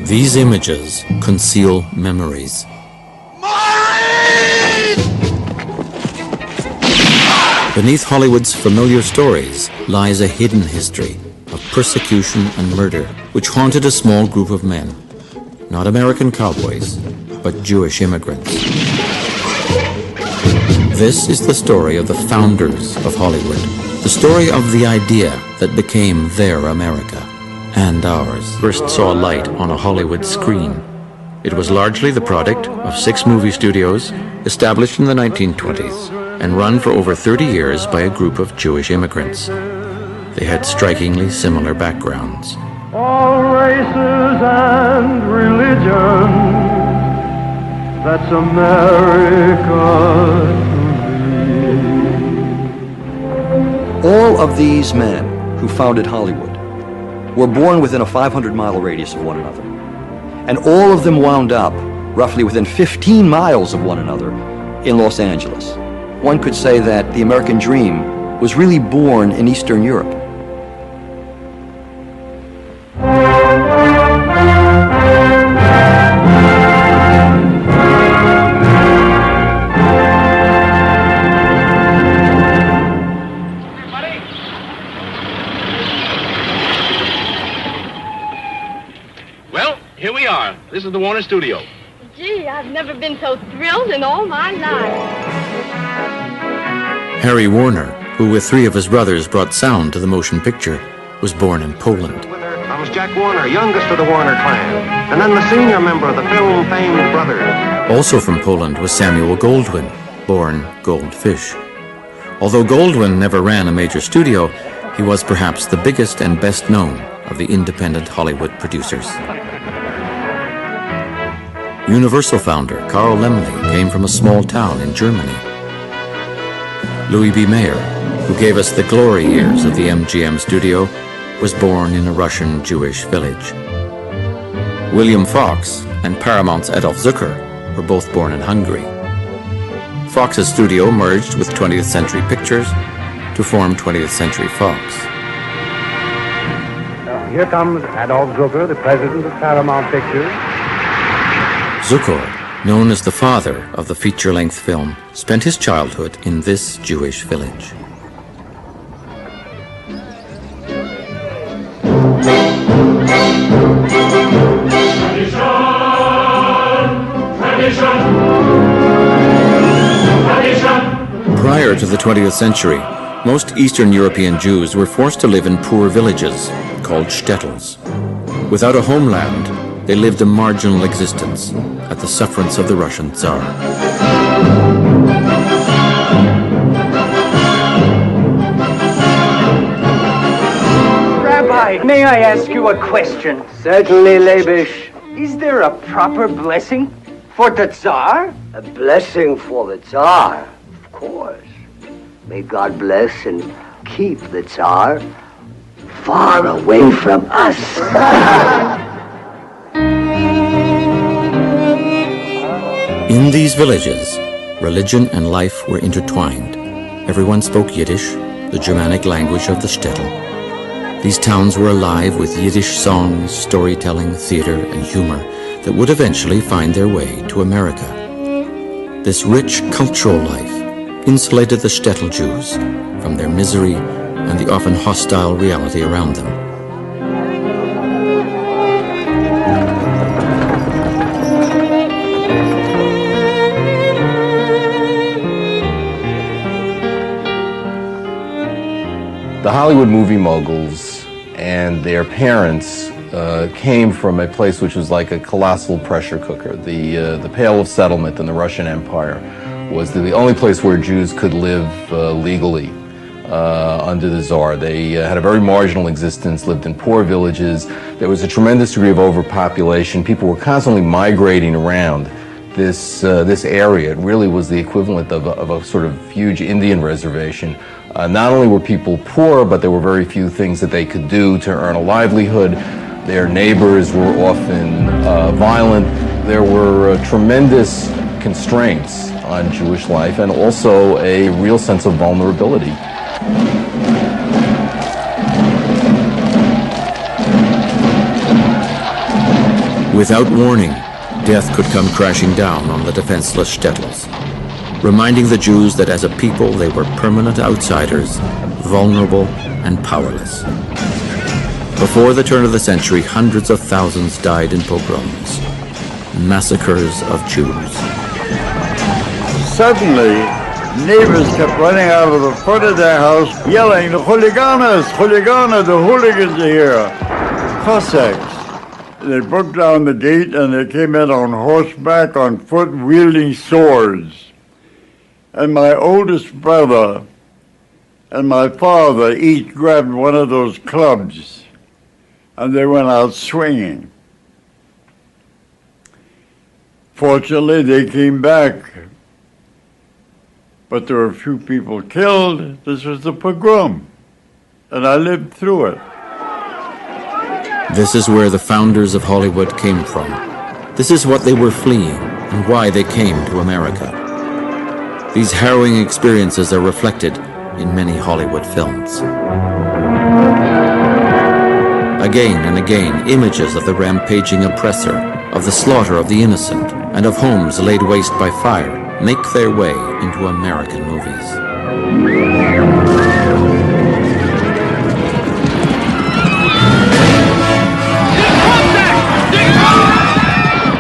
These images conceal memories. Beneath Hollywood's familiar stories lies a hidden history of persecution and murder which haunted a small group of men, not American cowboys, but Jewish immigrants. This is the story of the founders of Hollywood, the story of the idea that became their America, and ours. First saw light on a Hollywood screen. It was largely the product of 6 movie studios established in the 1920s and run for over 30 years by a group of Jewish immigrants. They had strikingly similar backgrounds. All races and religions, that's America to me. All of these men who founded Hollywood were born within a 500-mile radius of one another. And all of them wound up roughly within 15 miles of one another in Los Angeles. One could say that the American dream was really born in Eastern Europe. Here we are. This is the Warner Studio. Gee, I've never been so thrilled in all my life. Harry Warner, who with 3 of his brothers brought sound to the motion picture, was born in Poland. I was Jack Warner, youngest of the Warner clan, and then the senior member of the film-famed brothers. Also from Poland was Samuel Goldwyn, born Goldfish. Although Goldwyn never ran a major studio, he was perhaps the biggest and best known of the independent Hollywood producers. Universal founder Carl Laemmle came from a small town in Germany. Louis B. Mayer, who gave us the glory years of the MGM studio, was born in a Russian Jewish village. William Fox and Paramount's Adolf Zucker were both born in Hungary. Fox's studio merged with 20th Century Pictures to form 20th Century Fox. Here comes Adolf Zucker, the president of Paramount Pictures. Zucker, known as the father of the feature-length film, spent his childhood in this Jewish village. Prior to the 20th century, most Eastern European Jews were forced to live in poor villages called shtetls. Without a homeland, they lived a marginal existence at the sufferance of the Russian Tsar. Rabbi, may I ask you a question? Certainly, Leibish. Is there a proper blessing for the Tsar? A blessing for the Tsar, of course. May God bless and keep the Tsar far away from us. In these villages, religion and life were intertwined. Everyone spoke Yiddish, the Germanic language of the shtetl. These towns were alive with Yiddish songs, storytelling, theater, and humor that would eventually find their way to America. This rich cultural life insulated the shtetl Jews from their misery and the often hostile reality around them. The Hollywood movie moguls and their parents came from a place which was like a colossal pressure cooker. The Pale of Settlement in the Russian Empire was the only place where Jews could live legally under the Tsar. They had a very marginal existence, lived in poor villages. There was a tremendous degree of overpopulation. People were constantly migrating around this area. It really was the equivalent of a sort of huge Indian reservation. Not only were people poor, but there were very few things that they could do to earn a livelihood. Their neighbors were often violent. There were tremendous constraints on Jewish life and also a real sense of vulnerability. Without warning, death could come crashing down on the defenseless shtetls, reminding the Jews that as a people they were permanent outsiders, vulnerable and powerless. Before the turn of the century, hundreds of thousands died in pogroms, massacres of Jews. Suddenly, neighbors kept running out of the front of their house yelling, "The Huliganas, Huligana, the hooligans are here." Cossacks. They broke down the gate and they came in on horseback, on foot, wielding swords. And my oldest brother and my father each grabbed one of those clubs and they went out swinging. Fortunately, they came back, but there were a few people killed. This was the pogrom, and I lived through it. This is where the founders of Hollywood came from. This is what they were fleeing and why they came to America. These harrowing experiences are reflected in many Hollywood films. Again and again, images of the rampaging oppressor, of the slaughter of the innocent, and of homes laid waste by fire make their way into American movies.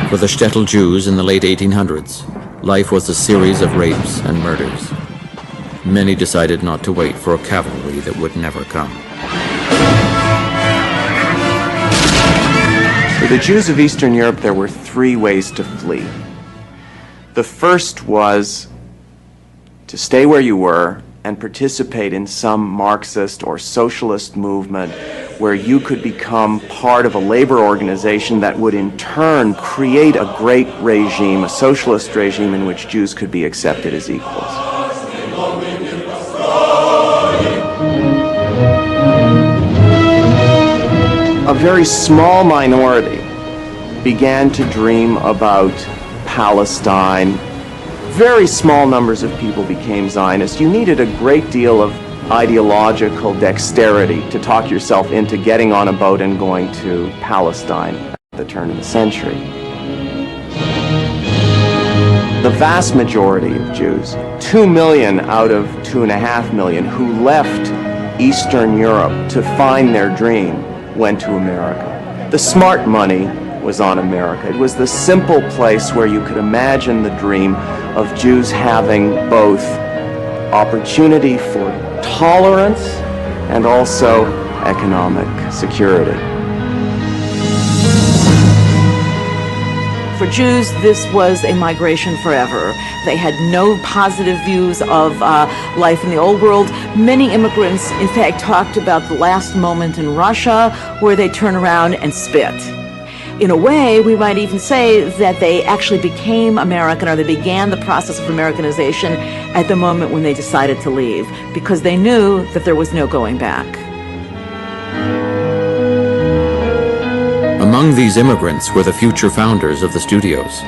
For the shtetl Jews in the late 1800s, life was a series of rapes and murders. Many decided not to wait for a cavalry that would never come. For the Jews of Eastern Europe, there were three ways to flee. The first was to stay where you were and participate in some Marxist or socialist movement where you could become part of a labor organization that would in turn create a great regime, a socialist regime in which Jews could be accepted as equals. A very small minority began to dream about Palestine. Very small numbers of people became Zionists. You needed a great deal of ideological dexterity to talk yourself into getting on a boat and going to Palestine at the turn of the century. The vast majority of Jews, 2 million out of 2.5 million, who left Eastern Europe to find their dream, went to America. The smart money was on America. It was the simple place where you could imagine the dream of Jews having both opportunity for tolerance and also economic security. For Jews, this was a migration forever. They had no positive views of life in the old world. Many immigrants, in fact, talked about the last moment in Russia where they turn around and spit. In a way, we might even say that they actually became American, or they began the process of Americanization at the moment when they decided to leave, because they knew that there was no going back. Among these immigrants were the future founders of the studios.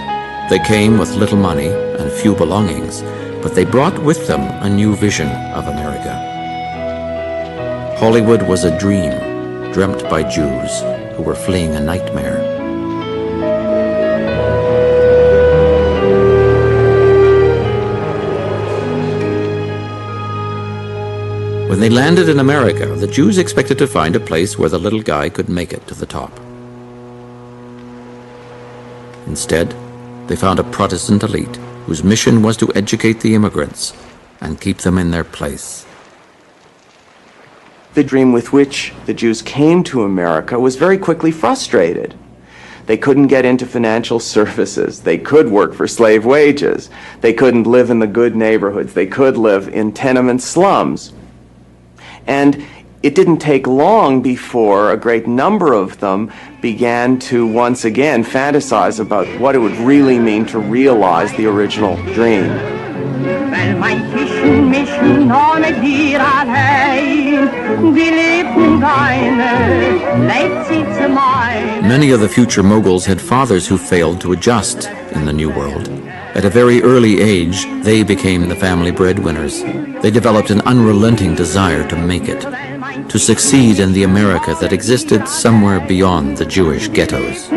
They came with little money and few belongings, but they brought with them a new vision of America. Hollywood was a dream, dreamt by Jews who were fleeing a nightmare. When they landed in America, the Jews expected to find a place where the little guy could make it to the top. Instead, they found a Protestant elite whose mission was to educate the immigrants and keep them in their place. The dream with which the Jews came to America was very quickly frustrated. They couldn't get into financial services. They could work for slave wages. They couldn't live in the good neighborhoods. They could live in tenement slums. And it didn't take long before a great number of them began to once again fantasize about what it would really mean to realize the original dream. Many of the future moguls had fathers who failed to adjust in the new world. At a very early age, they became the family breadwinners. They developed an unrelenting desire to make it. to succeed in the America that existed somewhere beyond the Jewish ghettos.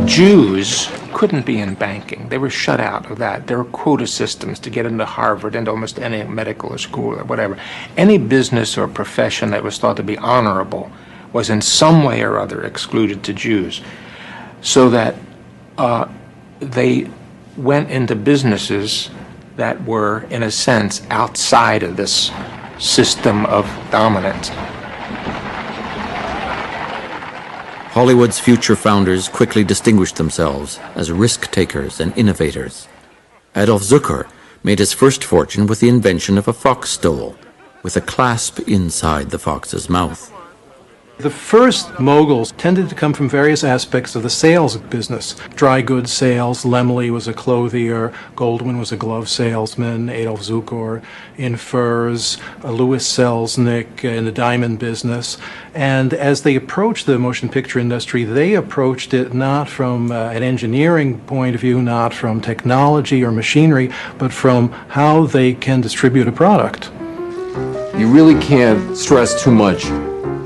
Jews couldn't be in banking. They were shut out of that. There were quota systems to get into Harvard, into almost any medical school or whatever. Any business or profession that was thought to be honorable was in some way or other excluded to Jews. So that they went into businesses that were, in a sense, outside of this system of dominance. Hollywood's future founders quickly distinguished themselves as risk-takers and innovators. Adolf Zucker made his first fortune with the invention of a fox stole, with a clasp inside the fox's mouth. The first moguls tended to come from various aspects of the sales business. Dry goods sales, Laemmle was a clothier, Goldwyn was a glove salesman, Adolf Zukor in furs, Louis Selznick in the diamond business. And as they approached the motion picture industry, they approached it not from an engineering point of view, not from technology or machinery, but from how they can distribute a product. You really can't stress too much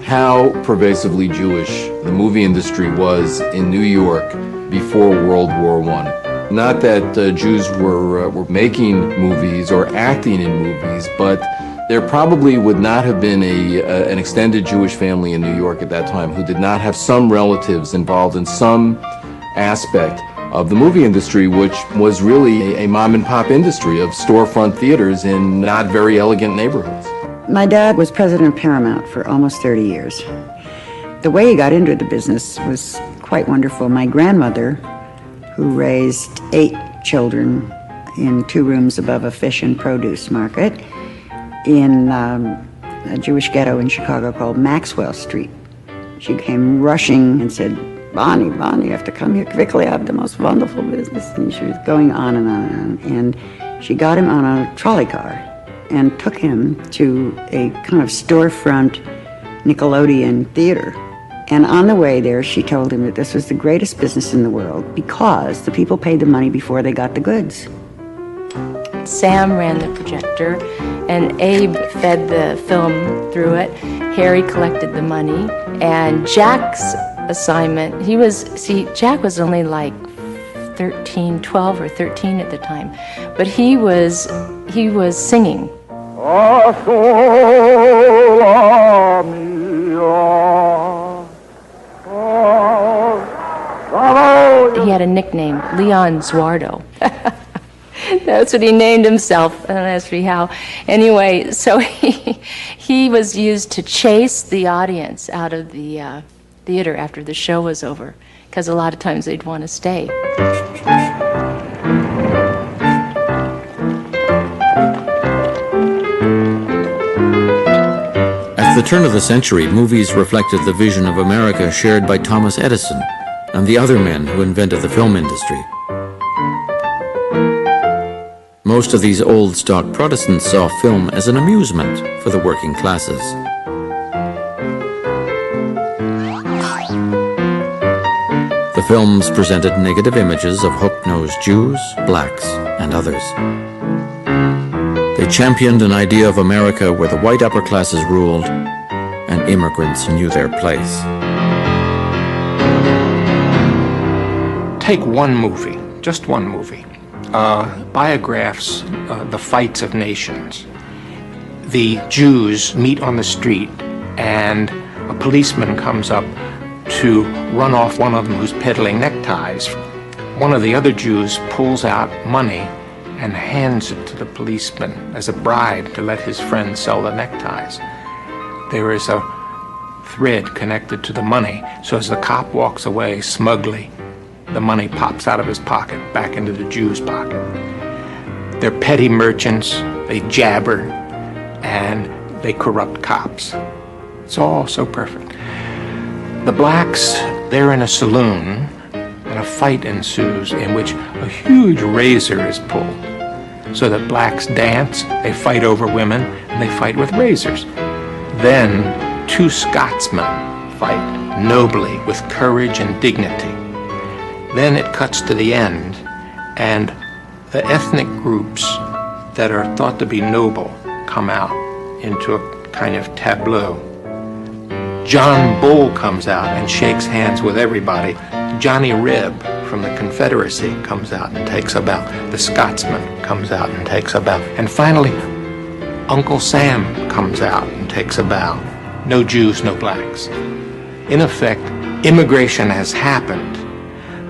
how pervasively Jewish the movie industry was in New York before World War I. Not that Jews were making movies or acting in movies, but there probably would not have been an extended Jewish family in New York at that time who did not have some relatives involved in some aspect of the movie industry, which was really a mom-and-pop industry of storefront theaters in not very elegant neighborhoods. My dad was president of Paramount for almost 30 years. The way he got into the business was quite wonderful. My grandmother, who raised 8 children in 2 rooms above a fish and produce market in a Jewish ghetto in Chicago called Maxwell Street. She came rushing and said, Bonnie, you have to come here quickly. I have the most wonderful business. And she was going on and on and on. And she got him on a trolley car and took him to a kind of storefront Nickelodeon theater. And on the way there, she told him that this was the greatest business in the world because the people paid the money before they got the goods. Sam ran the projector, and Abe fed the film through it. Harry collected the money, and Jack's assignment, Jack was only like 12 or 13 at the time, but he was singing. He had a nickname, Leon Zuardo. That's what he named himself. I don't ask me how. Anyway, so he was used to chase the audience out of the theater after the show was over, because a lot of times they'd want to stay. At the turn of the century, movies reflected the vision of America shared by Thomas Edison and the other men who invented the film industry. Most of these old stock Protestants saw film as an amusement for the working classes. The films presented negative images of hook-nosed Jews, blacks, and others. They championed an idea of America where the white upper classes ruled and immigrants knew their place. Take one movie, just one movie. Biographs, The Fights of Nations. The Jews meet on the street and a policeman comes up to run off one of them who's peddling neckties. One of the other Jews pulls out money and hands it to the policeman as a bribe to let his friend sell the neckties. There is a thread connected to the money, so as the cop walks away smugly, the money pops out of his pocket back into the Jew's pocket. They're petty merchants, they jabber, and they corrupt cops. It's all so perfect. The blacks, they're in a saloon, and a fight ensues in which a huge razor is pulled. So that blacks dance, they fight over women, and they fight with razors. Then 2 Scotsmen fight nobly with courage and dignity. Then it cuts to the end, and the ethnic groups that are thought to be noble come out into a kind of tableau. John Bull comes out and shakes hands with everybody. Johnny Reb from the Confederacy comes out and takes a bow. The Scotsman comes out and takes a bow. And finally, Uncle Sam comes out and takes a bow. No Jews, no blacks. In effect, immigration has happened,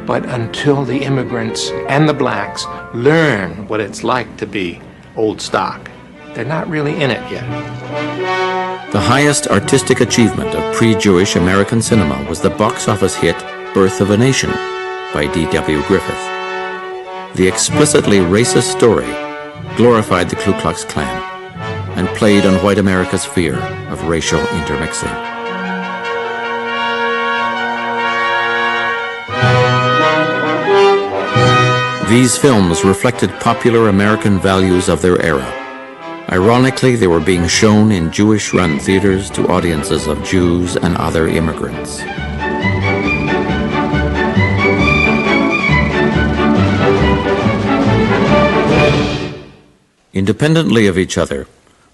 but until the immigrants and the blacks learn what it's like to be old stock, they're not really in it yet. The highest artistic achievement of pre-Jewish American cinema was the box office hit Birth of a Nation by D.W. Griffith. The explicitly racist story glorified the Ku Klux Klan and played on white America's fear of racial intermixing. These films reflected popular American values of their era. Ironically, they were being shown in Jewish-run theaters to audiences of Jews and other immigrants. Independently of each other,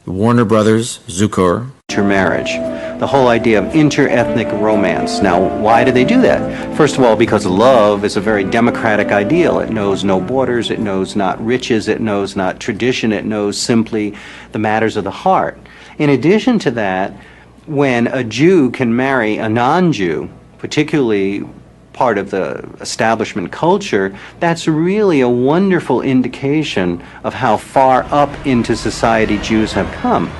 the Warner Brothers, Zukor, intermarriage, the whole idea of inter-ethnic romance. Now, why do they do that? First of all, because love is a very democratic ideal. It knows no borders, it knows not riches, it knows not tradition, it knows simply the matters of the heart. In addition to that, when a Jew can marry a non-Jew, particularly part of the establishment culture, that's really a wonderful indication of how far up into society Jews have come.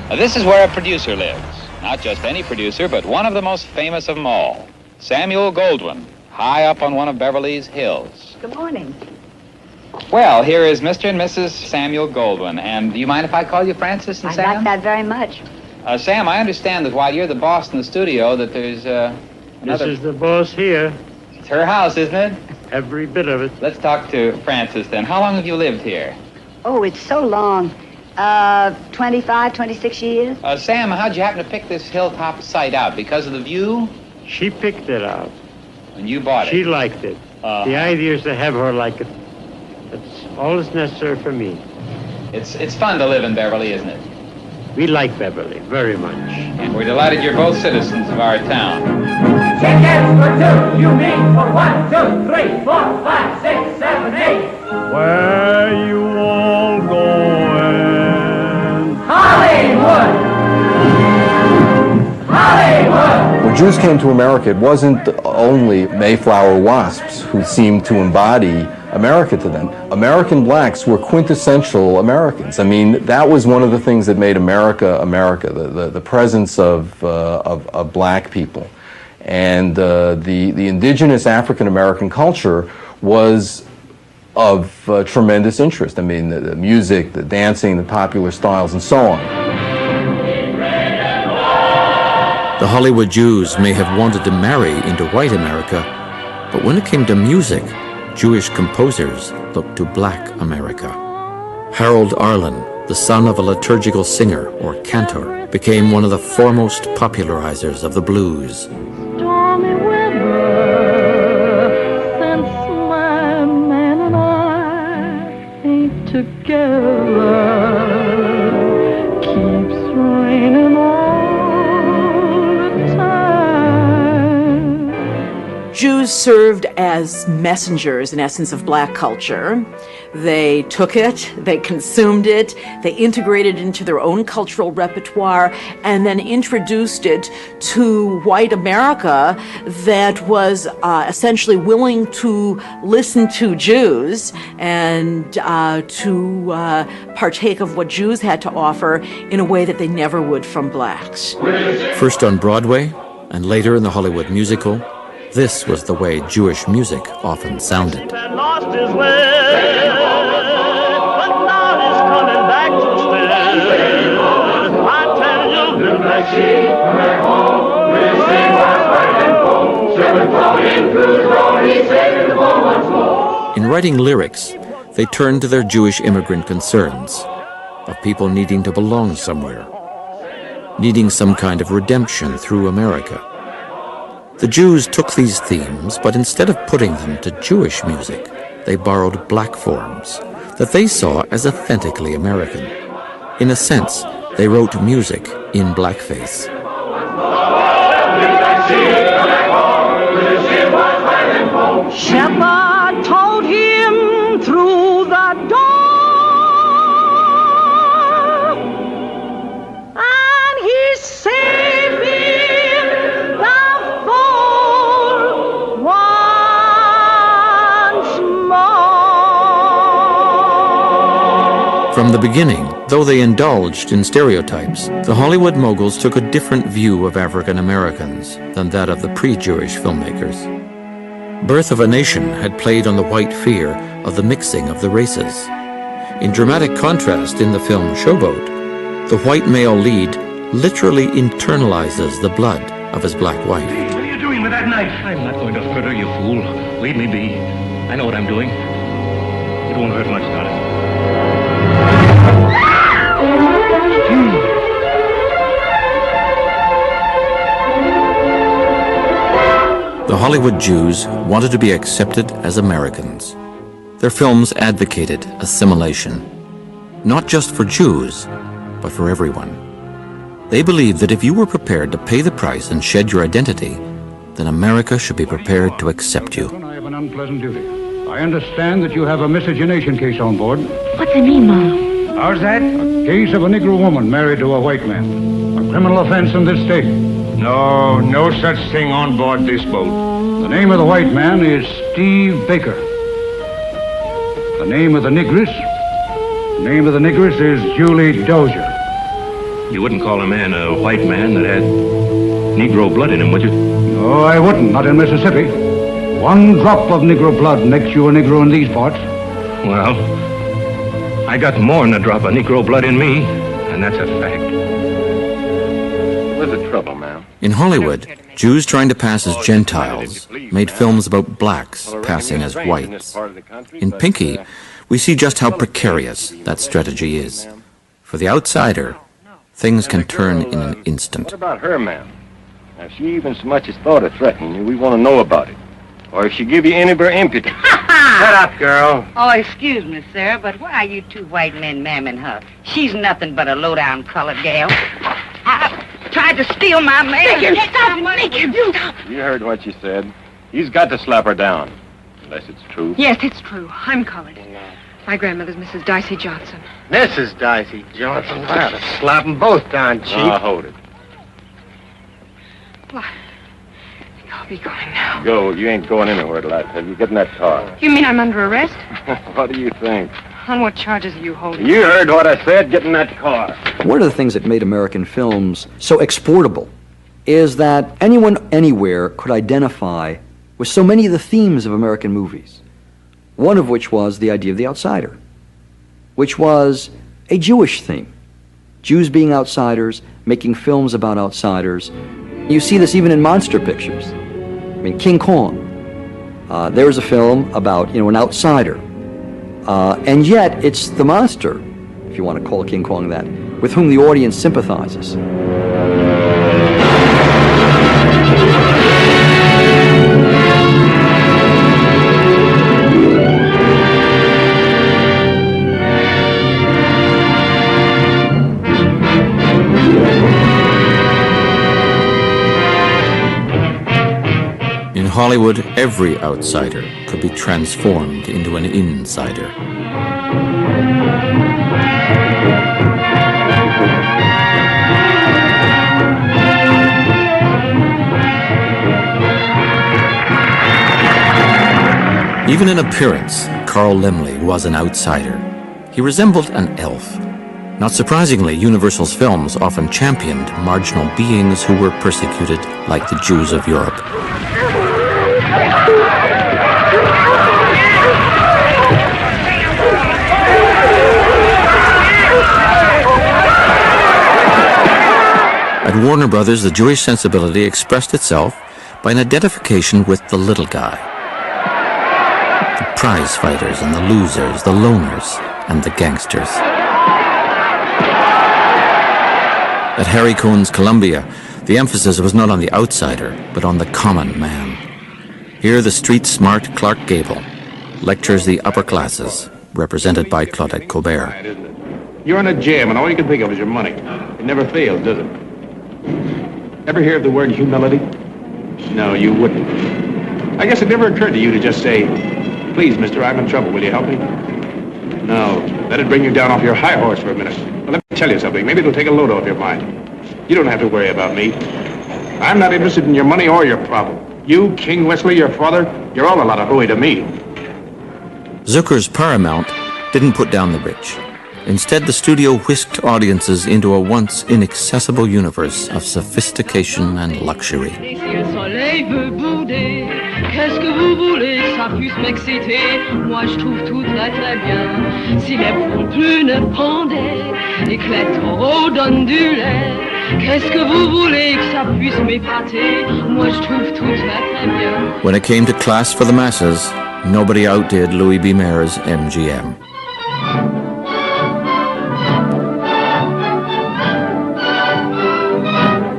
Now, this is where a producer lives. Not just any producer, but one of the most famous of them all, Samuel Goldwyn, high up on one of Beverly's hills. Good morning. Well, here is Mr. and Mrs. Samuel Goldwyn, and do you mind if I call you Francis and Sam? I like that very much. Sam, I understand that while you're the boss in the studio, that there's another... This is the boss here. It's her house, isn't it? Every bit of it. Let's talk to Francis then. How long have you lived here? Oh, it's so long. 25, 26 years. Sam, how'd you happen to pick this hilltop site out? Because of the view? She picked it out. And you bought it? She liked it. The idea is to have her like it. That's all that's necessary for me. It's fun to live in Beverly, isn't it? We like Beverly very much. And we're delighted you're both citizens of our town. Chickens for two, you mean for 1, 2, 3, 4, 5, 6, 7, 8. Where you all going? Hollywood! Hollywood! When Jews came to America, it wasn't only Mayflower wasps who seemed to embody America to them. American blacks were quintessential Americans. I mean, that was one of the things that made America America, the presence of black people. And the indigenous African American culture was of tremendous interest. I mean, the music, the dancing, the popular styles, and so on. The Hollywood Jews may have wanted to marry into white America, but when it came to music, Jewish composers looked to black America. Harold Arlen, the son of a liturgical singer or cantor, became one of the foremost popularizers of the blues. Stormy weather, since my man and I ain't together, keeps raining all the time. Jews served as messengers, in essence, of black culture. They took it, they consumed it, they integrated it into their own cultural repertoire, and then introduced it to white America that was essentially willing to listen to Jews and to partake of what Jews had to offer in a way that they never would from blacks. First on Broadway, and later in the Hollywood musical, this was the way Jewish music often sounded. Lost his way, but now he's coming back to stay. I tell you, little black sheep, come back home. We'll sing what's right and cold. Seven falling through the door, he's saving the ball once more. In writing lyrics, they turned to their Jewish immigrant concerns of people needing to belong somewhere, needing some kind of redemption through America. The Jews took these themes, but instead of putting them to Jewish music, they borrowed black forms that they saw as authentically American. In a sense, they wrote music in blackface. Shepherd told him through the door, and he saved him the fold once more. From the beginning, though they indulged in stereotypes, the Hollywood moguls took a different view of African Americans than that of the pre-Jewish filmmakers. Birth of a Nation had played on the white fear of the mixing of the races. In dramatic contrast in the film Showboat, the white male lead literally internalizes the blood of his black wife. What are you doing with that knife? I'm not going to hurt her, you fool. Leave me be. I know what I'm doing. It won't hurt much, darling. The Hollywood Jews wanted to be accepted as Americans. Their films advocated assimilation, not just for Jews, but for everyone. They believed that if you were prepared to pay the price and shed your identity, then America should be prepared to accept you. I have an unpleasant duty. I understand that you have a miscegenation case on board. What's it mean, Mom? How's that? A case of a Negro woman married to a white man. A criminal offense in this state. No such thing on board this boat. The name of the white man is Steve Baker. The name of the negress is Julie Dozier. You wouldn't call a man a white man that had Negro blood in him, would you? No, I wouldn't. Not in Mississippi. One drop of Negro blood makes you a Negro in these parts. Well, I got more than a drop of Negro blood in me, and that's a fact. What's the trouble, ma'am? In Hollywood, Jews trying to pass as Gentiles made films about blacks passing as whites. In Pinky, we see just how precarious that strategy is. For the outsider, things can turn in an instant. What about her, ma'am? Now, if she even so much as thought of threatening you, we want to know about it. Or if she give you any of her impudence. Shut up, girl. Oh, excuse me, sir, but why are you two white men mamming her? She's nothing but a low-down colored gal. Tried to steal my man. Make him stop! Make him stop! You heard what she said. He's got to slap her down. Unless it's true. Yes, it's true. I'm colored. My grandmother's Mrs. Dicey Johnson. Mrs. Dicey Johnson. I ought to slap them both down, Chief. Now, hold it. Well, I think I'll be going now. Go. You ain't going anywhere till I tell you. Get in that car. You mean I'm under arrest? What do you think? On what charges are you holding? You heard what I said. Get in that car. One of the things that made American films so exportable is that anyone, anywhere could identify with so many of the themes of American movies. One of which was the idea of the outsider, which was a Jewish theme. Jews being outsiders, making films about outsiders. You see this even in monster pictures. I mean, King Kong. There's a film about, an outsider. And yet, it's the monster, if you want to call King Kong that, with whom the audience sympathizes. In Hollywood, every outsider could be transformed into an insider. Even in appearance, Carl Laemmle was an outsider. He resembled an elf. Not surprisingly, Universal's films often championed marginal beings who were persecuted like the Jews of Europe. At Warner Brothers, the Jewish sensibility expressed itself by an identification with the little guy. The prize fighters and the losers, the loners and the gangsters. At Harry Cohn's Columbia, The emphasis was not on the outsider, but on the common man. Here the street-smart Clark Gable lectures the upper classes, represented by Claudette Colbert. You're in a jam, and all you can think of is your money. It never fails, does it? Ever hear of the word humility? No, you wouldn't. I guess it never occurred to you to just say, "Please, mister, I'm in trouble. Will you help me?" No, that'd bring you down off your high horse for a minute. Well, let me tell you something. Maybe it'll take a load off your mind. You don't have to worry about me. I'm not interested in your money or your problem. You, King Wesley, your father, you're all a lot of hooey to me. Zucker's Paramount didn't put down the rich. Instead, the studio whisked audiences into a once inaccessible universe of sophistication and luxury. Si le soleil veut bouder, qu'est-ce que vous voulez que ça puisse m'exciter? Moi je trouve tout très très bien. Si les plumes pendaient et que les taureaux donnent du lait, qu'est-ce que vous voulez que ça puisse m'épater? Moi je trouve tout très très bien. When it came to class for the masses, nobody outdid Louis B. Mayer's MGM.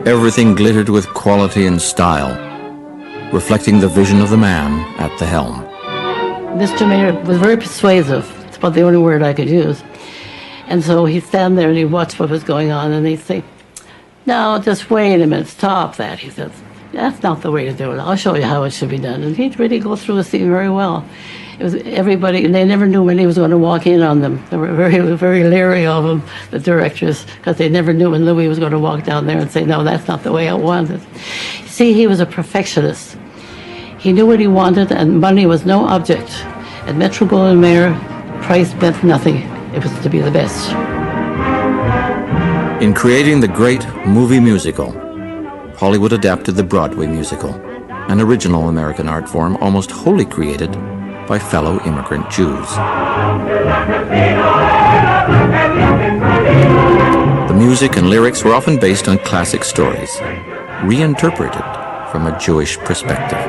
Everything glittered with quality and style, reflecting the vision of the man at the helm. Mr. Mayer was very persuasive. It's about the only word I could use. And so he'd stand there and he'd watch what was going on and he'd say, "No, just wait a minute, stop that." He says, "That's not the way to do it. I'll show you how it should be done." And he'd really go through the scene very well. It was everybody, and they never knew when he was going to walk in on them. They were very leery of him, the directors, because they never knew when Louis was going to walk down there and say, "No, that's not the way I want it." See, he was a perfectionist. He knew what he wanted, and money was no object. At Metro-Goldwyn-Mayer, price meant nothing. It was to be the best. In creating the great movie musical, Hollywood adapted the Broadway musical, an original American art form almost wholly created by fellow immigrant Jews. The music and lyrics were often based on classic stories, reinterpreted from a Jewish perspective.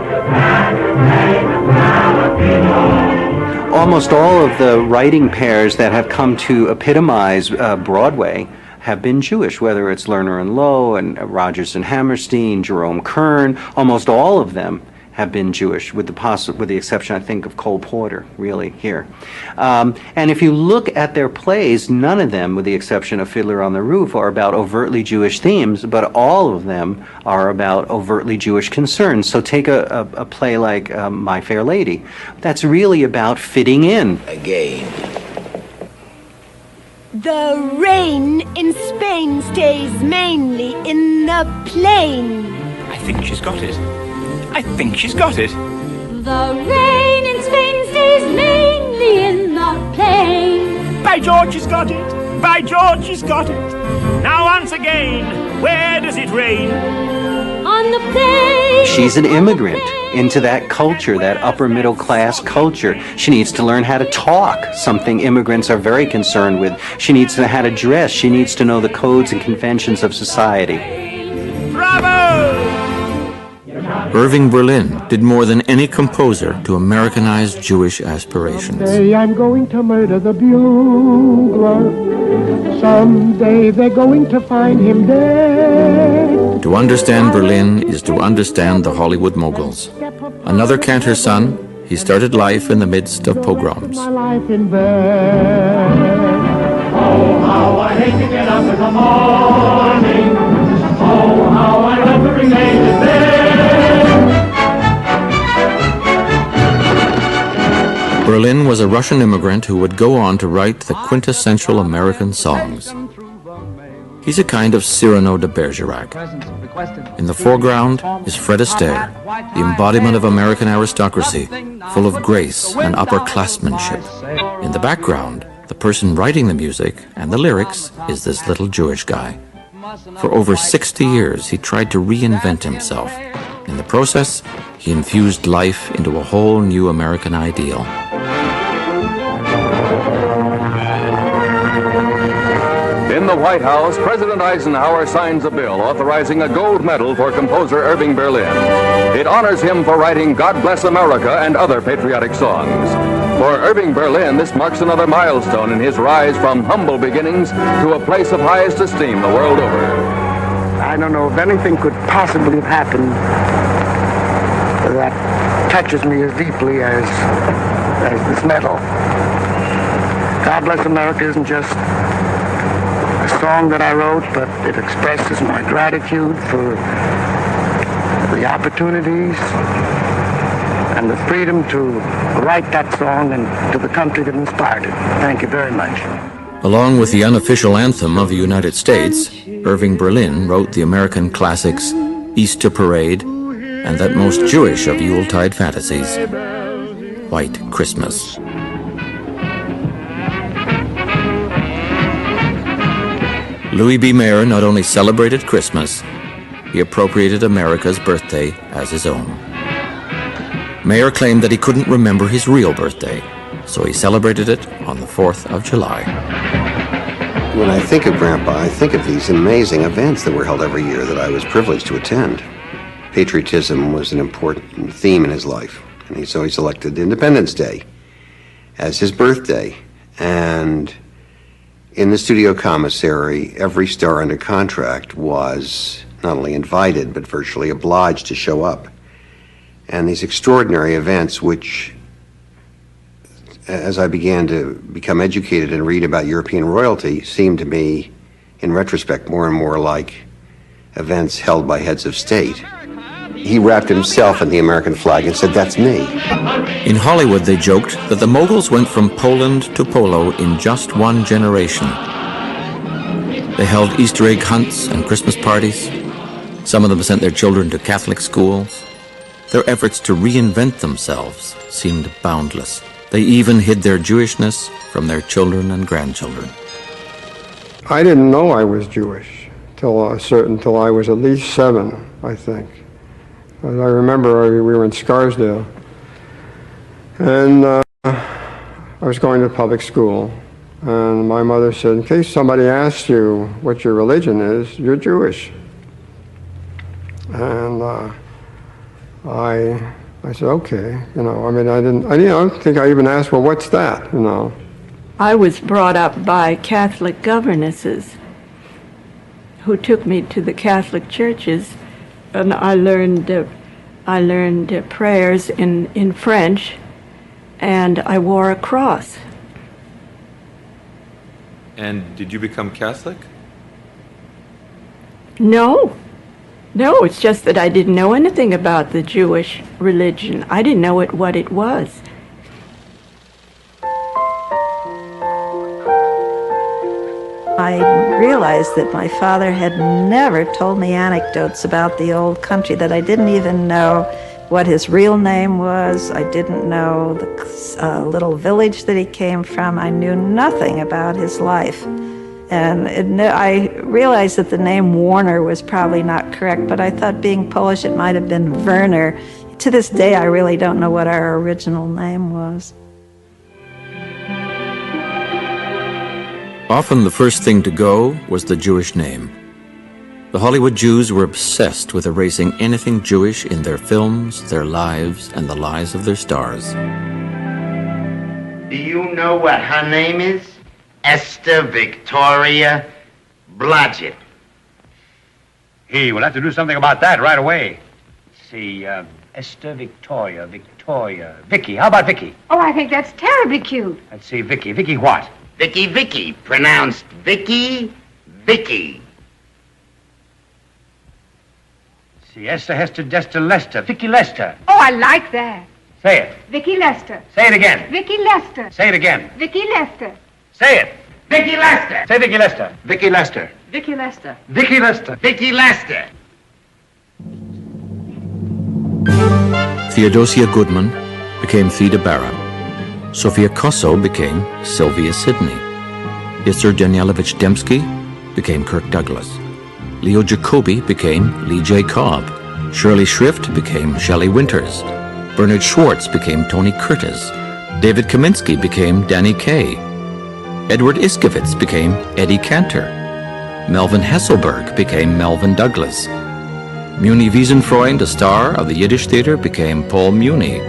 Almost all of the writing pairs that have come to epitomize Broadway have been Jewish, whether it's Lerner and Loewe and Rodgers and Hammerstein, Jerome Kern. Almost all of them have been Jewish, with the exception, I think, of Cole Porter, really, here. And if you look at their plays, none of them, with the exception of Fiddler on the Roof, are about overtly Jewish themes, but all of them are about overtly Jewish concerns. So take a play like My Fair Lady. That's really about fitting in. Again. The rain in Spain stays mainly in the plain. I think she's got it. I think she's got it. The rain in Spain stays mainly in the plain. By George, she's got it. By George, she's got it. Now once again, where does it rain? On the plain. She's an immigrant into that culture, that upper middle class culture. She needs to learn how to talk, something immigrants are very concerned with. She needs to know how to dress. She needs to know the codes and conventions of society. Bravo! Irving Berlin did more than any composer to Americanize Jewish aspirations. Someday I'm going to murder the bugler. Someday they're going to find him dead. To understand Berlin is to understand the Hollywood moguls. Another cantor's son, he started life in the midst of pogroms. My life in bed. Oh, how I hate to get up in the morning. Oh, how I love to remain in bed. Berlin was a Russian immigrant who would go on to write the quintessential American songs. He's a kind of Cyrano de Bergerac. In the foreground is Fred Astaire, the embodiment of American aristocracy, full of grace and upperclassmanship. In the background, the person writing the music and the lyrics is this little Jewish guy. For over 60 years, he tried to reinvent himself. In the process, he infused life into a whole new American ideal. In the White House, President Eisenhower signs a bill authorizing a gold medal for composer Irving Berlin. It honors him for writing God Bless America and other patriotic songs. For Irving Berlin, this marks another milestone in his rise from humble beginnings to a place of highest esteem the world over. I don't know if anything could possibly have happened that touches me as deeply as this medal. God Bless America isn't just a song that I wrote, but it expresses my gratitude for the opportunities and the freedom to write that song and to the country that inspired it. Thank you very much. Along with the unofficial anthem of the United States, Irving Berlin wrote the American classics Easter Parade and that most Jewish of Yuletide fantasies, White Christmas. Louis B. Mayer not only celebrated Christmas, he appropriated America's birthday as his own. Mayer claimed that he couldn't remember his real birthday, so he celebrated it on the 4th of July. When I think of Grandpa, I think of these amazing events that were held every year that I was privileged to attend. Patriotism was an important theme in his life, and so he selected Independence Day as his birthday. And in the studio commissary, every star under contract was not only invited, but virtually obliged to show up. And these extraordinary events, which, as I began to become educated and read about European royalty, seemed to me, in retrospect, more and more like events held by heads of state. He wrapped himself in the American flag and said, "That's me." In Hollywood, they joked that the moguls went from Poland to polo in just one generation. They held Easter egg hunts and Christmas parties. Some of them sent their children to Catholic schools. Their efforts to reinvent themselves seemed boundless. They even hid their Jewishness from their children and grandchildren. I didn't know I was Jewish till I was at least 7, I think. I remember we were in Scarsdale, and I was going to public school, and my mother said, "In case somebody asks you what your religion is, you're Jewish." And I said, "Okay," I don't think I even asked, "Well, what's that?" I was brought up by Catholic governesses who took me to the Catholic churches, and I learned prayers in French, and I wore a cross. And did you become Catholic? No, it's just that I didn't know anything about the Jewish religion. I didn't know what it was. I realized that my father had never told me anecdotes about the old country, that I didn't even know what his real name was. I didn't know the little village that he came from. I knew nothing about his life. And I realized that the name Warner was probably not correct, but I thought being Polish it might have been Werner. To this day, I really don't know what our original name was. Often the first thing to go was the Jewish name. The Hollywood Jews were obsessed with erasing anything Jewish in their films, their lives, and the lives of their stars. Do you know what her name is? Esther Victoria Blodgett. We'll have to do something about that right away. Let's see, Esther Victoria, Vicky. How about Vicky? Oh, I think that's terribly cute. Let's see, Vicky. Vicky what? Vicky, pronounced Vicky. See, Esther, Hester, Dester, Lester. Vicky Lester. Oh, I like that. Say it. Vicky Lester. Say it again. Vicky Lester. Say it again. Vicky Lester. Say it. Vicky Lester. Say Vicky Lester. Vicky Lester. Vicky Lester. Vicky Lester. Vicky Lester. Theodosia Goodman became Theda Bara. Sophia Kosso became Sylvia Sidney. Isser Danielovich Dembski became Kirk Douglas. Leo Jacobi became Lee J. Cobb. Shirley Shrift became Shelley Winters. Bernard Schwartz became Tony Curtis. David Kaminsky became Danny Kaye. Edward Iskovitz became Eddie Cantor. Melvin Hesselberg became Melvin Douglas. Muni Wiesenfreund, a star of the Yiddish Theater, became Paul Muni.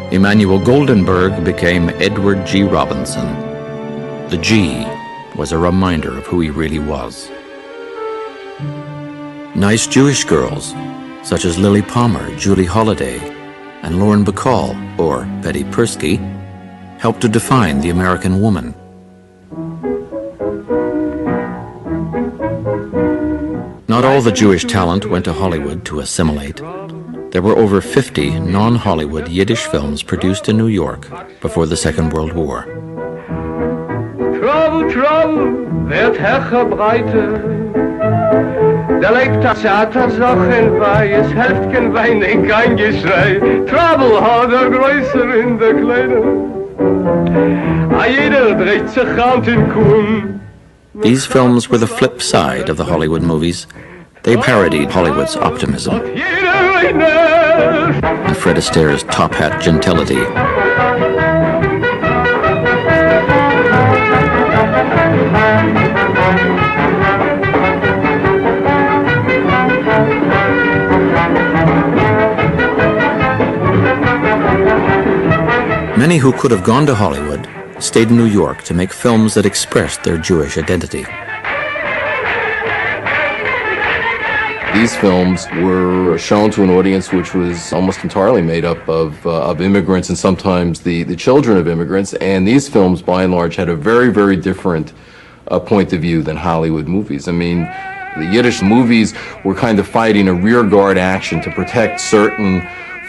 Emmanuel Goldenberg became Edward G. Robinson. The G was a reminder of who he really was. Nice Jewish girls, such as Lily Palmer, Julie Holliday, and Lauren Bacall, or Betty Persky, helped to define the American woman. Not all the Jewish talent went to Hollywood to assimilate. There were over 50 non-Hollywood Yiddish films produced in New York before the Second World War. Trouble, trouble, wird Hecher breite. Da lebt das Theatersachen bei, es helft kein Weinen, kein Geschrei. Trouble hat größer in der Kleine. A jeder dreht sich Hand in Kuhn. These films were the flip side of the Hollywood movies. They parodied Hollywood's optimism and Fred Astaire's top hat gentility. Many who could have gone to Hollywood stayed in New York to make films that expressed their Jewish identity. These films were shown to an audience which was almost entirely made up of immigrants and sometimes the children of immigrants, and these films by and large had a very, very different point of view than Hollywood movies. I mean, the Yiddish movies were kind of fighting a rearguard action to protect certain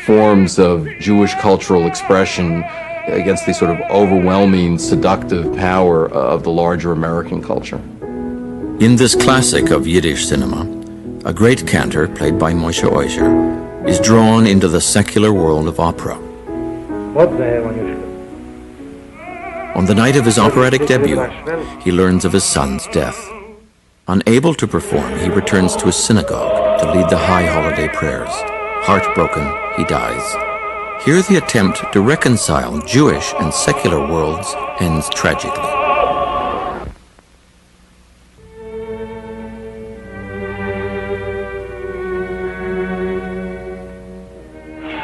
forms of Jewish cultural expression against the sort of overwhelming, seductive power of the larger American culture. In this classic of Yiddish cinema, a great cantor, played by Moshe Oisher, is drawn into the secular world of opera. On the night of his operatic debut, he learns of his son's death. Unable to perform, he returns to his synagogue to lead the high holiday prayers. Heartbroken, he dies. Here the attempt to reconcile Jewish and secular worlds ends tragically.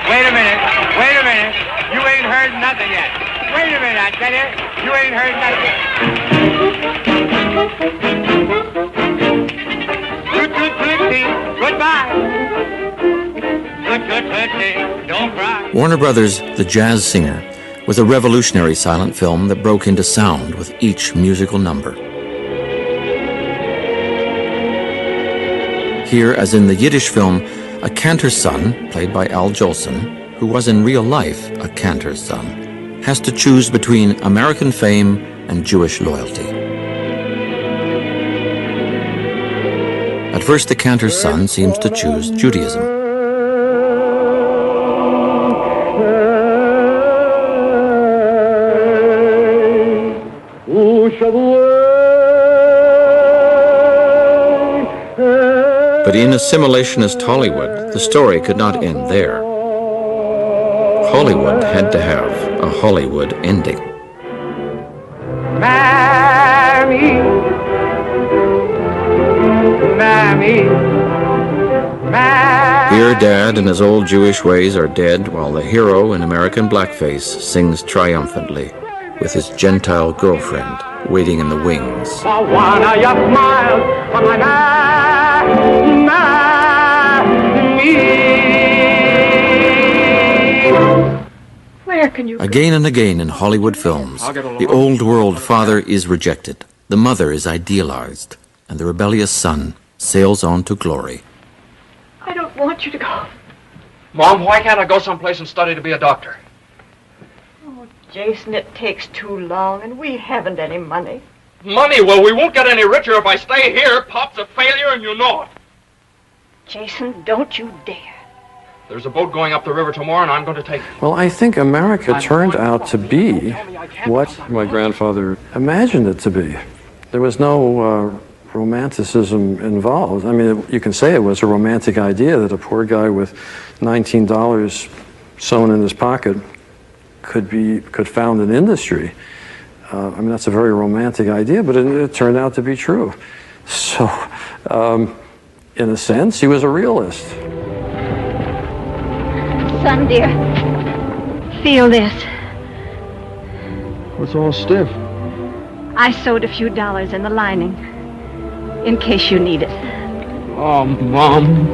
Wait a minute. You ain't heard nothing yet. Wait a minute, I tell you. You ain't heard nothing. Goodbye. Don't cry. Warner Brothers' The Jazz Singer was a revolutionary silent film that broke into sound with each musical number. Here, as in the Yiddish film, a cantor's son, played by Al Jolson, who was in real life a cantor's son, has to choose between American fame and Jewish loyalty. At first, the cantor's son seems to choose Judaism. But in assimilationist Hollywood, the story could not end there. Hollywood had to have a Hollywood ending. Mammy. Here, Dad and his old Jewish ways are dead, while the hero in American blackface sings triumphantly with his Gentile girlfriend waiting in the wings. Where can you Again and again in Hollywood films, the old world father is rejected, the mother is idealized, and the rebellious son sails on to glory. I don't want you to go. Mom, why can't I go someplace and study to be a doctor? Oh, Jason, it takes too long, and we haven't any money. Money? Well, we won't get any richer if I stay here. Pop's a failure, and you know it. Jason, don't you dare. There's a boat going up the river tomorrow, and I'm going to take it. Well, I think America turned out to be what my grandfather imagined it to be. There was no romanticism involved. I mean, you can say it was a romantic idea that a poor guy with $19 sewn in his pocket could found an industry. I mean, that's a very romantic idea, but it turned out to be true. So, in a sense, he was a realist. Son, dear, feel this. It's all stiff. I sewed a few dollars in the lining, in case you need it. Oh, Mom.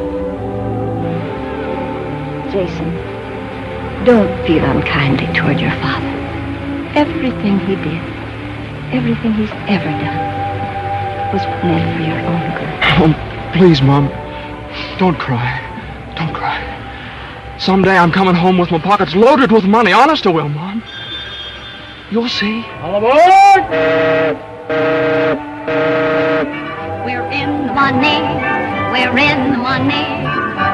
Jason, don't feel unkindly toward your father. Everything he did, everything he's ever done, was meant for your own good. Oh, please, Mom. Don't cry. Don't cry. Someday I'm coming home with my pockets loaded with money. Honest I will, Mom. You'll see. All aboard! We're in the money. We're in the money.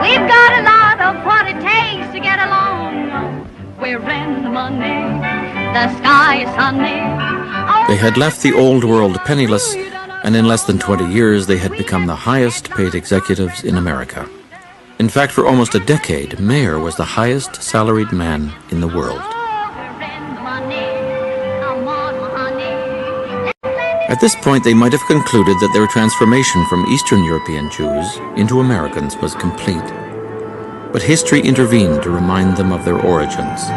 We've got a lot of what it takes to get along. We're in the money. The sky is sunny. They had left the old world penniless, and in less than 20 years they had become the highest paid executives in America. In fact, for almost a decade, Mayer was the highest salaried man in the world. At this point, they might have concluded that their transformation from Eastern European Jews into Americans was complete. But history intervened to remind them of their origins.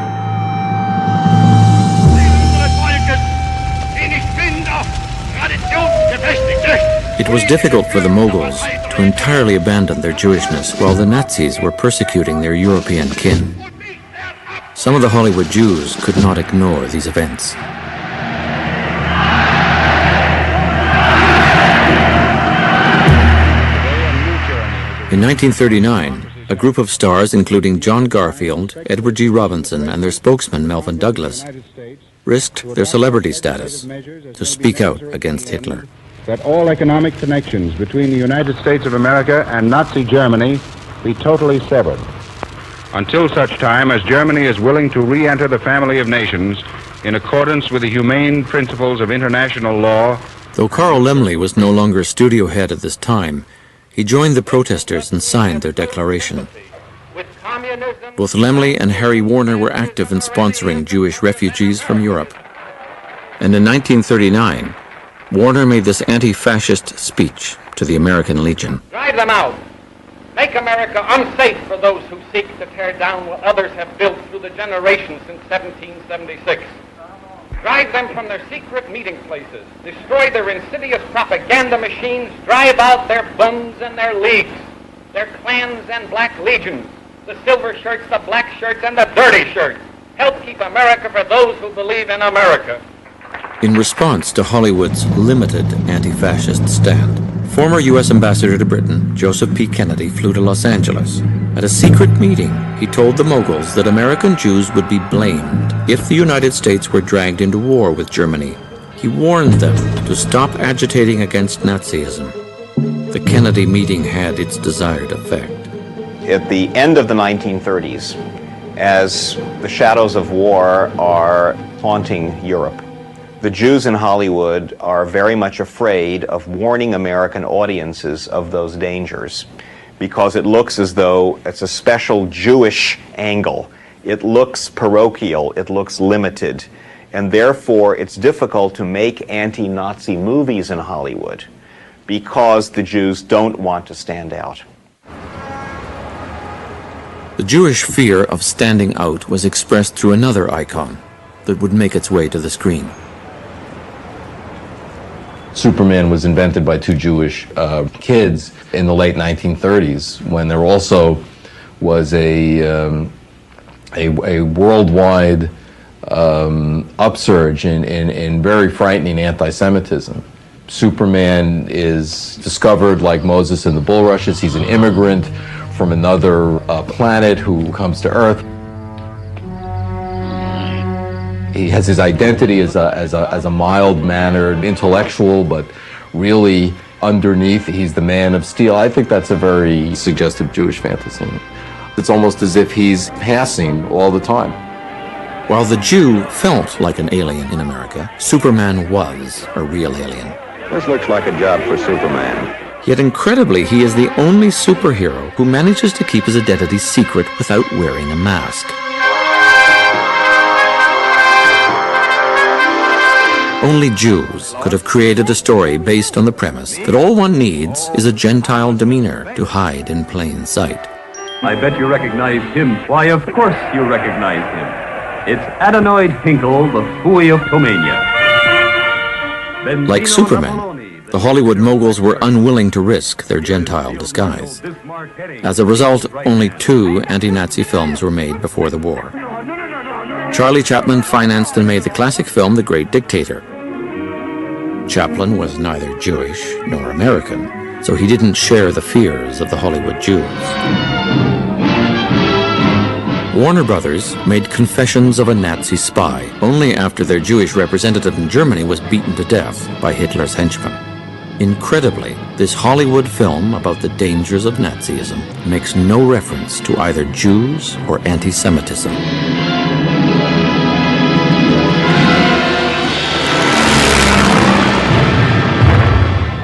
It was difficult for the Moguls to entirely abandon their Jewishness while the Nazis were persecuting their European kin. Some of the Hollywood Jews could not ignore these events. In 1939, a group of stars, including John Garfield, Edward G. Robinson, and their spokesman, Melvin Douglas, risked their celebrity status to speak out against Hitler. That all economic connections between the United States of America and Nazi Germany be totally severed, until such time as Germany is willing to re-enter the family of nations in accordance with the humane principles of international law. Though Carl Laemmle was no longer studio head at this time, he joined the protesters and signed their declaration. Both Laemmle and Harry Warner were active in sponsoring Jewish refugees from Europe. And in 1939, Warner made this anti-fascist speech to the American Legion. Drive them out. Make America unsafe for those who seek to tear down what others have built through the generations since 1776. Drive them from their secret meeting places. Destroy their insidious propaganda machines. Drive out their Bunds and their leagues, their clans and black legions, the silver shirts, the black shirts, and the dirty shirts. Help keep America for those who believe in America. In response to Hollywood's limited anti-fascist stand, former U.S. Ambassador to Britain, Joseph P. Kennedy, flew to Los Angeles. At a secret meeting, he told the Moguls that American Jews would be blamed if the United States were dragged into war with Germany. He warned them to stop agitating against Nazism. The Kennedy meeting had its desired effect. At the end of the 1930s, as the shadows of war are haunting Europe, the Jews in Hollywood are very much afraid of warning American audiences of those dangers because it looks as though it's a special Jewish angle. It looks parochial, it looks limited, and therefore it's difficult to make anti-Nazi movies in Hollywood because the Jews don't want to stand out. The Jewish fear of standing out was expressed through another icon that would make its way to the screen. Superman was invented by two Jewish kids in the late 1930s, when there also was a worldwide upsurge in very frightening anti-Semitism. Superman is discovered like Moses in the bulrushes. He's an immigrant from another planet who comes to Earth. He has his identity as a mild-mannered intellectual, but really underneath he's the man of steel. I think that's a very suggestive Jewish fantasy. It's almost as if he's passing all the time. While the Jew felt like an alien in America, Superman was a real alien. This looks like a job for Superman. Yet incredibly, he is the only superhero who manages to keep his identity secret without wearing a mask. Only Jews could have created a story based on the premise that all one needs is a Gentile demeanor to hide in plain sight. I bet you recognize him. Why, of course you recognize him. It's Adenoid Hinkle, the Fooey of Tomania. Like Superman, the Hollywood moguls were unwilling to risk their Gentile disguise. As a result, only 2 anti-Nazi films were made before the war. Charlie Chaplin financed and made the classic film The Great Dictator. Chaplin was neither Jewish nor American, so he didn't share the fears of the Hollywood Jews. Warner Brothers made Confessions of a Nazi Spy only after their Jewish representative in Germany was beaten to death by Hitler's henchmen. Incredibly, this Hollywood film about the dangers of Nazism makes no reference to either Jews or anti-Semitism.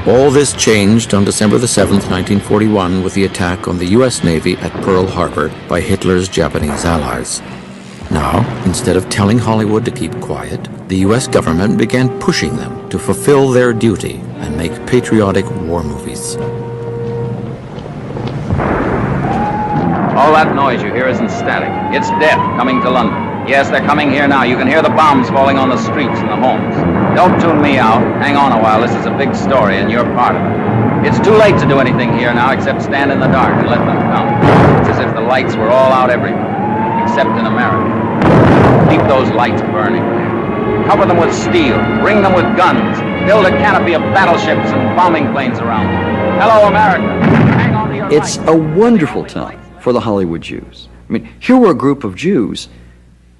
All this changed on December the 7th, 1941, with the attack on the U.S. Navy at Pearl Harbor by Hitler's Japanese allies. Now, instead of telling Hollywood to keep quiet, the U.S. government began pushing them to fulfill their duty and make patriotic war movies. All that noise you hear isn't static. It's death coming to London. Yes, they're coming here now. You can hear the bombs falling on the streets and the homes. Don't tune me out. Hang on a while. This is a big story, and you're part of it. It's too late to do anything here now except stand in the dark and let them come. It's as if the lights were all out everywhere, except in America. Keep those lights burning. Cover them with steel. Ring them with guns. Build a canopy of battleships and bombing planes around them. Hello, America. Hang on to your It's lights. a wonderful time for the Hollywood Jews. I mean, here were a group of Jews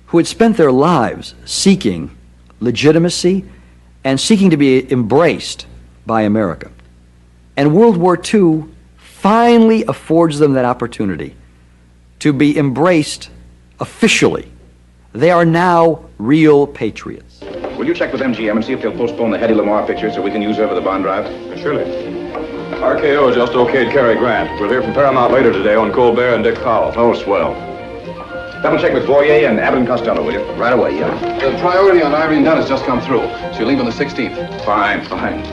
who had spent their lives seeking legitimacy and seeking to be embraced by America. And World War II finally affords them that opportunity to be embraced officially. They are now real patriots. Will you check with MGM and see if they'll postpone the Hedy Lamarr picture so we can use her for the bond drive? Surely. RKO just okayed Cary Grant. We'll hear from Paramount later today on Colbert and Dick Powell. Oh, swell. Double check with Boyer and Abbott and Costello, will you? Right away, yeah. The priority on Irene Dunn has just come through. She'll leave on the 16th. Fine, fine.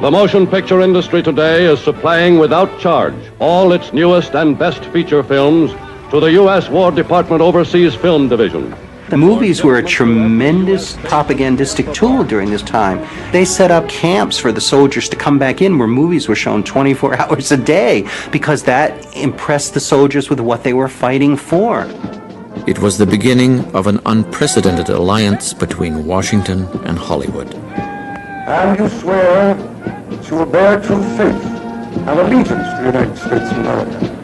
The motion picture industry today is supplying without charge all its newest and best feature films to the U.S. War Department Overseas Film Division. The movies were a tremendous propagandistic tool during this time. They set up camps for the soldiers to come back in where movies were shown 24 hours a day because that impressed the soldiers with what they were fighting for. It was the beginning of an unprecedented alliance between Washington and Hollywood. And you swear that you will bear true faith and allegiance to the United States of America.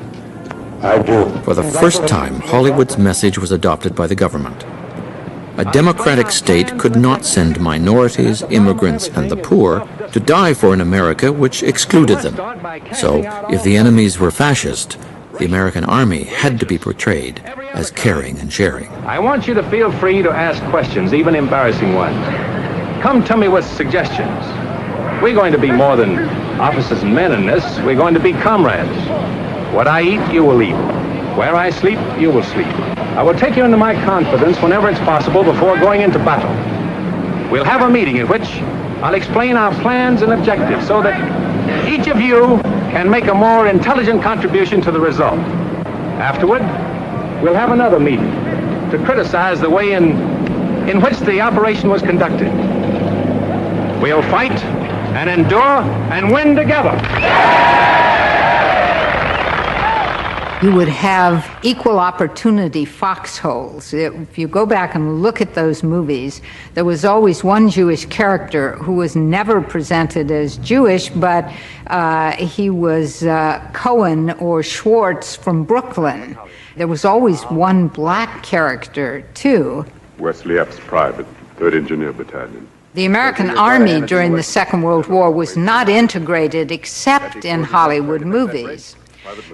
I do. For the first time, Hollywood's message was adopted by the government. A democratic state could not send minorities, immigrants, and the poor to die for an America which excluded them. So, if the enemies were fascist, the American army had to be portrayed as caring and sharing. I want you to feel free to ask questions, even embarrassing ones. Come to me with suggestions. We're going to be more than officers and men in this. We're going to be comrades. What I eat, you will eat. Where I sleep, you will sleep. I will take you into my confidence whenever it's possible before going into battle. We'll have a meeting in which I'll explain our plans and objectives so that each of you can make a more intelligent contribution to the result. Afterward, we'll have another meeting to criticize the way in which the operation was conducted. We'll fight and endure and win together. You would have equal opportunity foxholes. If you go back and look at those movies, there was always one Jewish character who was never presented as Jewish, but he was Cohen or Schwartz from Brooklyn. There was always one black character, too. Wesley Epps, Private, 3rd Engineer Battalion. The American Army during the Second World War was not integrated except in Hollywood movies.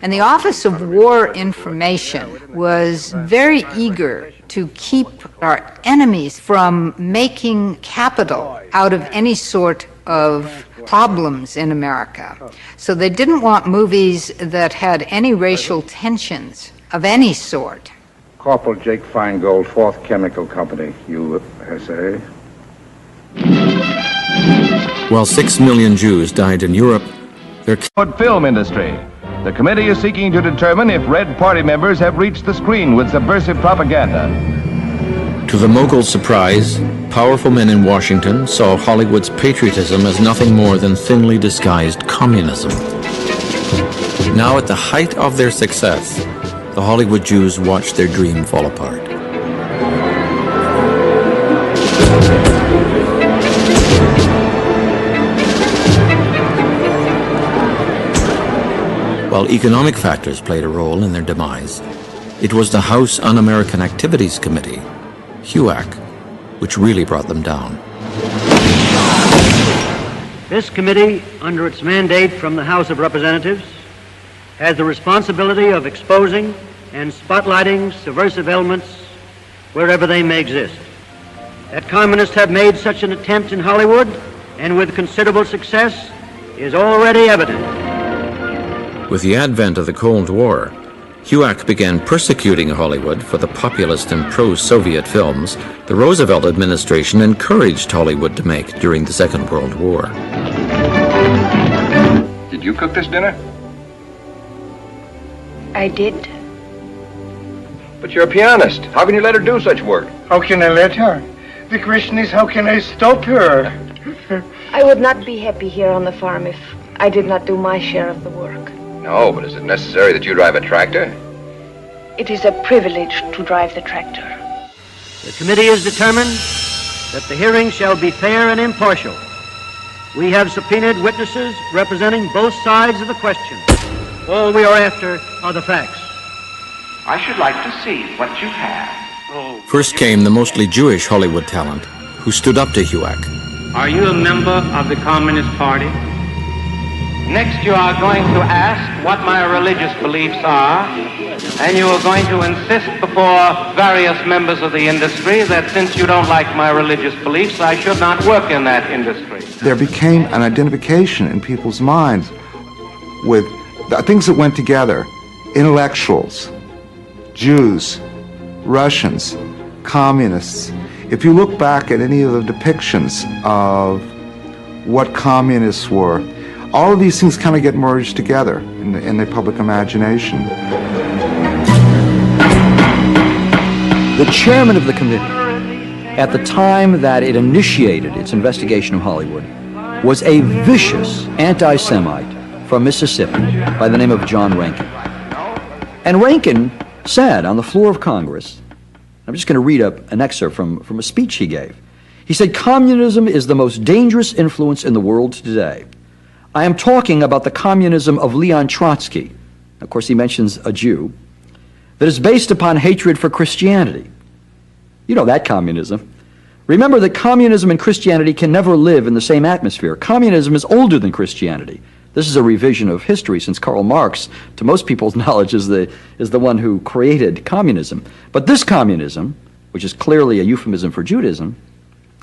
And the Office of War Information was very eager to keep our enemies from making capital out of any sort of problems in America. So they didn't want movies that had any racial tensions of any sort. Corporal Jake Feingold, 4th Chemical Company, USA. While 6 million Jews died in Europe, their film industry. The committee is seeking to determine if Red Party members have reached the screen with subversive propaganda. To the mogul's surprise, powerful men in Washington saw Hollywood's patriotism as nothing more than thinly disguised communism. Now, at the height of their success, the Hollywood Jews watched their dream fall apart. While economic factors played a role in their demise, it was the House Un-American Activities Committee, HUAC, which really brought them down. This committee, under its mandate from the House of Representatives, has the responsibility of exposing and spotlighting subversive elements wherever they may exist. That communists have made such an attempt in Hollywood, and with considerable success, is already evident. With the advent of the Cold War, HUAC began persecuting Hollywood for the populist and pro-Soviet films the Roosevelt administration encouraged Hollywood to make during the Second World War. Did you cook this dinner? I did. But you're a pianist. How can you let her do such work? How can I let her? The question is, how can I stop her? I would not be happy here on the farm if I did not do my share of the work. No, but is it necessary that you drive a tractor? It is a privilege to drive the tractor. The committee is determined that the hearing shall be fair and impartial. We have subpoenaed witnesses representing both sides of the question. All we are after are the facts. I should like to see what you have. First came the mostly Jewish Hollywood talent, who stood up to HUAC. Are you a member of the Communist Party? Next, you are going to ask what my religious beliefs are, and you are going to insist before various members of the industry that since you don't like my religious beliefs, I should not work in that industry. There became an identification in people's minds with the things that went together: intellectuals, Jews, Russians, communists. If you look back at any of the depictions of what communists were, all of these things kind of get merged together in the public imagination. The chairman of the committee, at the time that it initiated its investigation of Hollywood, was a vicious anti-Semite from Mississippi by the name of John Rankin. And Rankin said on the floor of Congress, I'm just going to read an excerpt from a speech he gave. He said, "Communism is the most dangerous influence in the world today. I am talking about the communism of Leon Trotsky," of course he mentions a Jew, "that is based upon hatred for Christianity." You know that communism. Remember that communism and Christianity can never live in the same atmosphere. Communism is older than Christianity. This is a revision of history, since Karl Marx, to most people's knowledge, is the one who created communism. But this communism, which is clearly a euphemism for Judaism,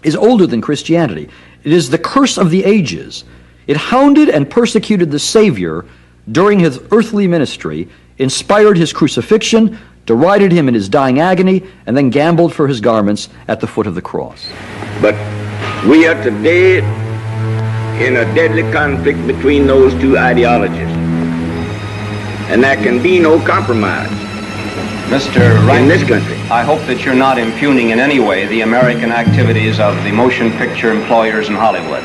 is older than Christianity. It is the curse of the ages. It hounded and persecuted the Savior during his earthly ministry, inspired his crucifixion, derided him in his dying agony, and then gambled for his garments at the foot of the cross. But we are today in a deadly conflict between those two ideologies. And there can be no compromise. Mr. Rankin, in this country. I hope that you're not impugning in any way the American activities of the motion picture employers in Hollywood.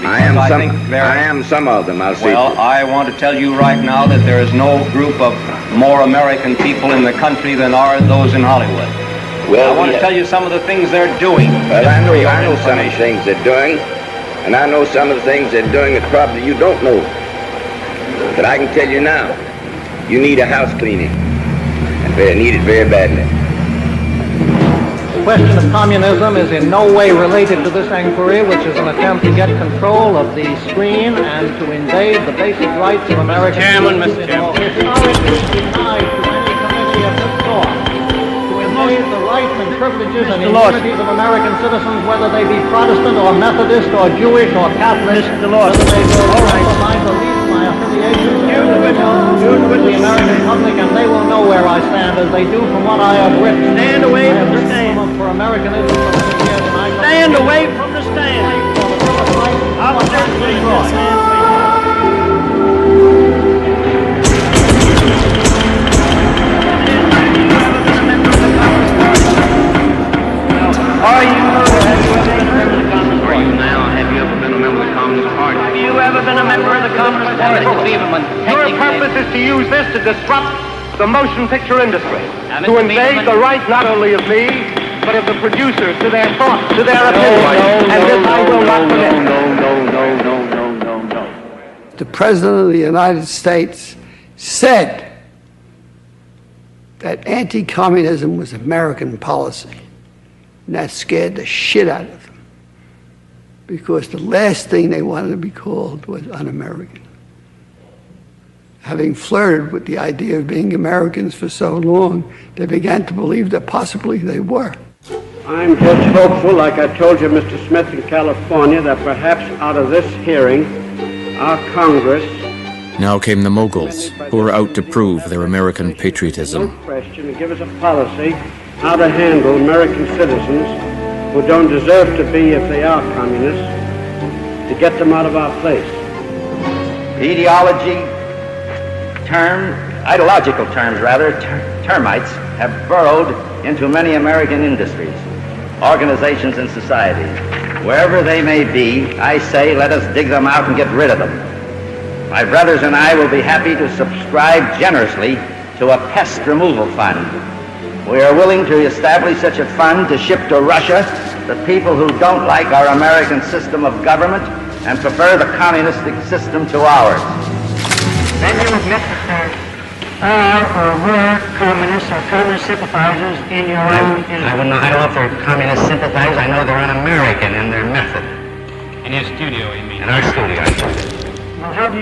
I am some of them, I'll say. Well, I want to tell you right now that there is no group of more American people in the country than are those in Hollywood. Well, I want to tell you some of the things they're doing. Well, I know some of the things they're doing, and I know some of the things they're doing that probably you don't know. But I can tell you now, you need a house cleaning, and they need it very badly. The question of communism is in no way related to this inquiry, which is an attempt to get control of the screen and to invade the basic rights of American Chairman, Mr. Chairman. Historically denied to any committee of this sort. To invade the rights and privileges and immunities of American citizens, whether they be Protestant or Methodist or Jewish or Catholic, whether they will compromise or least my affiliations with the American public, and they will know where I stand, as they do from what I have written. Stand away from the stand. For Americanism for many years, and I Stand away from the stand. I'll certainly Are you charge. Have you ever been a member of the Communist Party? Your purpose is to use this to disrupt the motion picture industry, to invade the right not only of me, but of the producers to their thoughts, to their opinions. And this I will not permit. The President of the United States said that anti-communism was American policy. And that scared the shit out of them, because the last thing they wanted to be called was un-American. Having flirted with the idea of being Americans for so long, they began to believe that possibly they were. I'm just hopeful, like I told you, Mr. Smith, in California, that perhaps out of this hearing, our Congress... Now came the Moguls, who were out to prove their American patriotism. No question to give us a policy how to handle American citizens who don't deserve to be if they are communists, to get them out of our place. Ideological terms, termites have burrowed into many American industries, organizations, and societies. Wherever they may be, I say let us dig them out and get rid of them. My brothers and I will be happy to subscribe generously to a pest removal fund. We are willing to establish such a fund to ship to Russia the people who don't like our American system of government and prefer the communistic system to ours. Then you admit that there are or were communists or communist sympathizers in your own industry. I don't know if they're communist sympathizers. I know they're un-American in their method. In your studio, you mean? In our studio, I suppose. Well, how do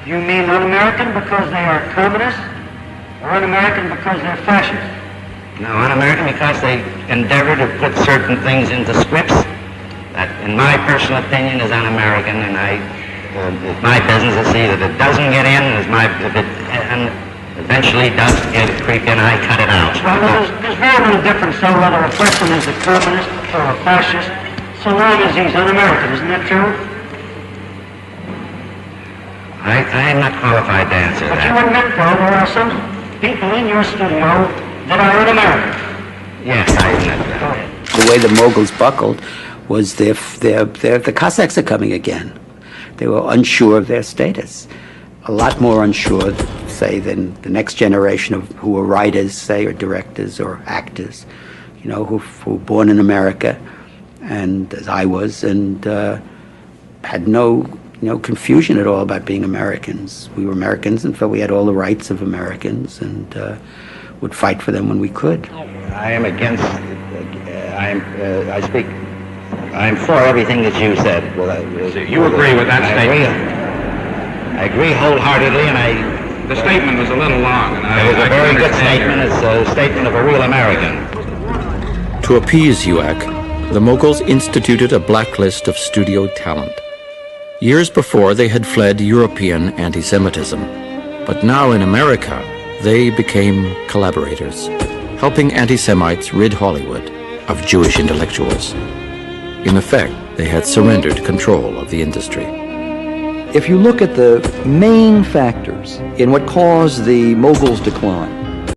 you mean un-American because they are communists, or un-American because they're fascists? No, un-American because they endeavor to put certain things into scripts that, in my personal opinion, is un-American, and it's my business to see that it doesn't get in. If it eventually does creep in, I cut it out. Well, there's very little difference, though, whether a person is a communist or a fascist, so long as he's un-American. Isn't that true? I am not qualified to answer that. But you admit, though, there are some people in your studio that are un-American. Yes, I admit that. The way the Moguls buckled was the Cossacks are coming again. They were unsure of their status, a lot more unsure, say, than the next generation of who were writers, say, or directors or actors, who were born in America, and as I was, and had no confusion at all about being Americans. We were Americans and felt we had all the rights of Americans, and would fight for them when we could. I am against. I'm for everything that you said. So you agree with that statement? I agree wholeheartedly, and The statement was a little long, and it was a very good statement. It's a statement of a real American. To appease UAC, the Moguls instituted a blacklist of studio talent. Years before, they had fled European anti-Semitism, but now in America, they became collaborators, helping anti-Semites rid Hollywood of Jewish intellectuals. In effect, they had surrendered control of the industry. If you look at the main factors in what caused the Moguls' decline,